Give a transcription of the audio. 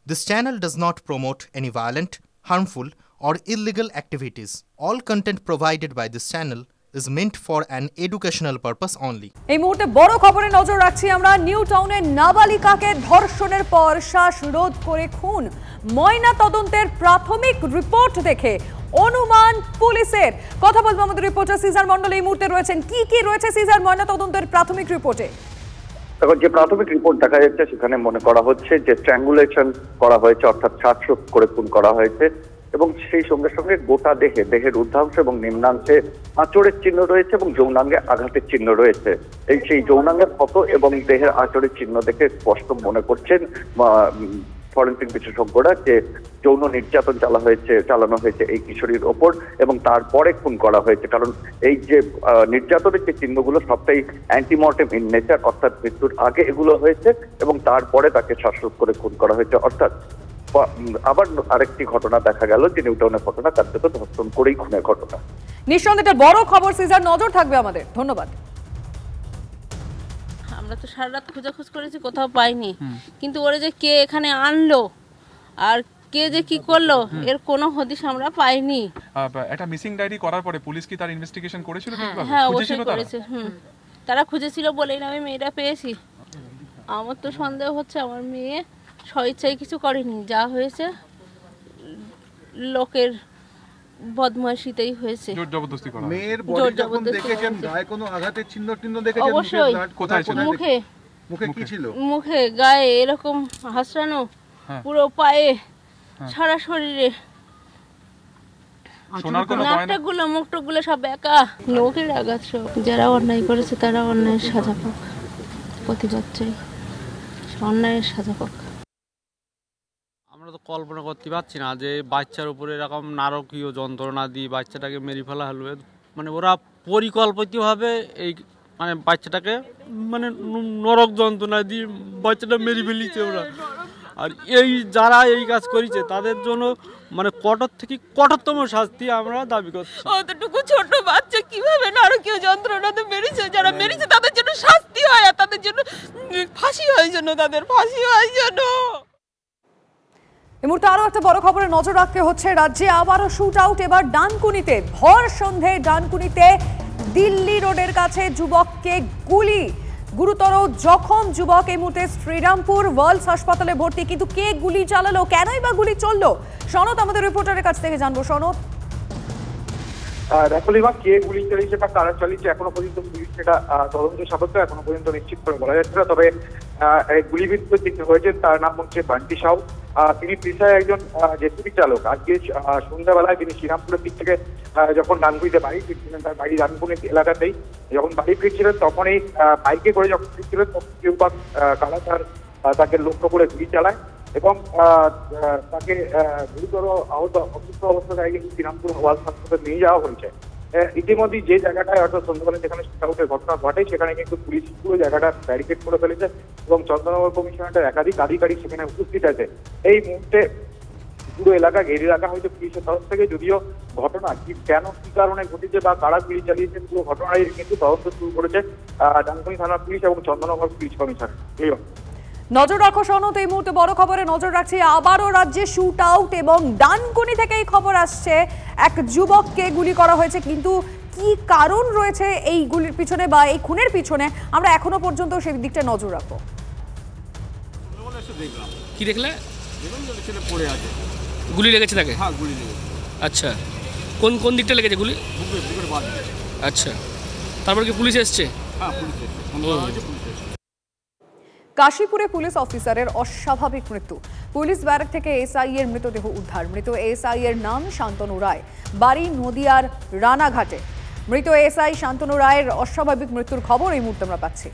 This channel does not promote any violent, harmful, or illegal activities. All content provided by this channel is meant for an educational purpose only. এই মুহূর্তে বড় খবরে নজর রাখছি আমরা। New টাউনে নাবালিকাকে ধর্ষণের পর শ্বাসরোধ করে খুন। ময়না তদন্তের প্রাথমিক রিপোর্ট দেখে অনুমান পুলিশের। কথা বলবো আমাদের রিপোর্টার সিজার মণ্ডল এই মুহূর্তে রয়েছেন। কি রয়েছে সিজার ময়না তদন্তের প্রাথমিক রিপোর্টে? এখন যে প্রাথমিক রিপোর্ট দেখা যাচ্ছে সেখানে মনে করা হচ্ছে যে স্ট্র্যাঙ্গুলেশন করা হয়েছে, অর্থাৎ শ্বাসরোধ করে খুন করা হয়েছে এবং সেই সঙ্গে সঙ্গে গোটা দেহের ঊর্ধ্বাংশ এবং নিম্নাংশে আঁচড়ের চিহ্ন রয়েছে এবং যৌনাঙ্গে আঘাতের চিহ্ন রয়েছে। সেই যৌনাঙ্গের ক্ষত এবং দেহের আঁচড়ের চিহ্ন দেখে স্পষ্ট মনে করছেন ফরেনসিক বিশেষজ্ঞরা যে যৌন নির্যাতন চালানো হয়েছে এই কিশোরীর ওপর এবং তারপরে খুন করা হয়েছে। কারণ এই যে নির্যাতনের যে চিহ্নগুলো সবটাই অ্যান্টিমর্টেম ইন নেচার, অর্থাৎ মৃত্যুর আগে এগুলো হয়েছে এবং তারপরে তাকে শ্বাসরোধ করে খুন করা হয়েছে। অর্থাৎ আবার আরেকটি ঘটনা দেখা গেল যে নিউটাউনের ঘটনা কার্যত ধর্ষণ করেই খুনের ঘটনা। নিঃসন্দেহে এটা বড় খবর সিজার, নজর থাকবে আমাদের। ধন্যবাদ। আমরা তো সারা রাত খোঁজাখুঁজ করেছি, কোথাও পাইনি, কিন্তু ওরা যে কে এখানে আনলো আর কে যে কি করলো এর কোনো হদিশ আমরা পাইনি। একটা মিসিং ডায়েরি করার পরে পুলিশ কি তার ইনভেস্টিগেশন করেছিল? হ্যাঁ অবশ্যই করেছে। তারা খুঁজেছিল বলেই না আমি মেয়েটা পেয়েছি। আমার তো সন্দেহ হচ্ছে আমার মেয়ে স্বেচ্ছায় কিছু করেনি, যা হয়েছে লোকের বদমাশিতেই হয়েছে। জোর জবরদস্তি করা। মেয়ের বডি যখন দেখেছেন গায়ে কোনো আঘাতের চিহ্ন দেখেছেন? অবশ্যই। কোথায় ছিল? মুখে কি ছিল? মুখে, গায়ে এরকম হাসরানো, পুরো পায়ে, সারা শরীরে। নাকটাগুলো মুখটুকগুলো সব একা, লোকের আঘাত সব। যারা অন্যায় করেছে তারা অন্যায়ের সাজা পাক, প্রতিবাদ চাই, অন্যায়ের সাজা পাক। আমরা তো কল্পনা করতে পারছি না যে বাচ্চার উপরে এরকম নারকীয় যন্ত্রণা দিয়ে বাচ্চাটাকে মেরে ফেলা হলো। মানে ওরা পরিকল্পিতভাবে এই বাচ্চাটাকে নরক যন্ত্রণা দিয়ে বাচ্চাটা মেরে ফেলিছে ওরা। আর এই যারা এই কাজ করেছে তাদের জন্য কঠোর থেকে কঠোরতম শাস্তি আমরা দাবি করছি। অতটুকু ছোট বাচ্চা কিভাবে নারকীয় যন্ত্রণাতে মেরেছে? যারা মেরেছে তাদের জন্য শাস্তি হয়, আর তাদের জন্য ফাঁসি হয়, তাদের ফাঁসি হয় জন্য। এই মুহূর্তে আরো একটা বড় খবরে নজর রাখতে হচ্ছে। রাজ্যে আবারও শুট আউট, এবার ডানকুনিতে। ভর সন্ধে ডানকুনিতে দিল্লি রোডের কাছে যুবককে গুলি, গুরুতর জখম যুবক। এই মুহূর্তে শ্রীরামপুর ওয়ার্ল্ডস হাসপাতালে ভর্তি। কিন্তু কে গুলি চালালো, কেনই বা গুলি চললো? সনদ আমাদের রিপোর্টারের কাছ থেকে জানবো। সনদ, রাখলিমা, কে গুলি চালিয়েছে বা কারা চালিয়েছে এখনো পর্যন্ত পুলিশ সেটা তদন্ত সাপেক্ষে এখনো পর্যন্ত নিশ্চিত করে বলা যাচ্ছে না। তবে গুলিবিদ্ধ যিনি হয়েছেন তার নাম হচ্ছে বান্টি সাউ। তিনি পেশায় একজন জেসিবি চালক। আজকে সন্ধ্যাবেলায় তিনি শ্রীরামপুরের দিক থেকে যখন ডানকুনিতে বাড়ি ফিরছিলেন, তার বাড়ি ডানকুনি এলাকাতেই, যখন বাড়ি ফিরছিলেন তখনই বাইকে করে যখন ফিরছিলেন তখন কেউ বা কারা তাকে লক্ষ্য করে গুলি চালায় এবং তাকে গুরুতর আহত অসুস্থ অবস্থায় শ্রীরামপুর ওয়ার্ল্ড হাসপাতালে নিয়ে যাওয়া হয়েছে। ইতিমধ্যে যে জায়গাটায় অর্থাৎ সন্ধ্যাবেলা যেখানে শুটআউটের ঘটনা ঘটে সেখানে কিন্তু পুলিশ পুরো জায়গাটা ব্যারিকেড করে ফেলেছে এবং চন্দননগর কমিশনারের একাধিক আধিকারিক সেখানে উপস্থিত আছে। এই মুহূর্তে পুরো এলাকা ঘিরে রাখা হয়েছে পুলিশের তরফ থেকে। যদিও ঘটনা কি কারণে ঘটেছে বা কারা গুলি চালিয়েছে পুরো ঘটনায় কিন্তু তদন্ত শুরু করেছে ডানকুনি থানার পুলিশ এবং চন্দননগর পুলিশ কমিশনার। নজর রাখো সনদ। এই মুহূর্তে বড় খবরে নজর রাখছি। আবারও রাজ্যে শুট আউট এবং ডানকুনি থেকে এই খবর আসছে, এক যুবককে গুলি করা হয়েছে। কিন্তু কি কারণ রয়েছে এই গুলির পিছনে বা এই খুনের পিছনে, আমরা এখনো পর্যন্ত সেই দিকটা নজর রাখবো। কি দেখলে? পড়ে আছে, গুলি লেগেছে তাকে? হ্যাঁ, গুলি লেগেছে। আচ্ছা, কোন দিকটা লেগেছে গুলি? বুকের বাদ। আচ্ছা, তারপর কি পুলিশ এসছে? হ্যাঁ, পুলিশ এসছে। কাশীপুরে পুলিশ অফিসারের অস্বাভাবিক মৃত্যু। পুলিশ ব্যারাক থেকে এসআই এর মৃতদেহ উদ্ধার। মৃত এসআই এর নাম শান্তনু রায়, বাড়ি নদিয়ার রানাঘাটে। মৃত এসআই শান্তনু রায়ের অস্বাভাবিক মৃত্যুর খবর এই মুহূর্তে আমরা পাচ্ছি।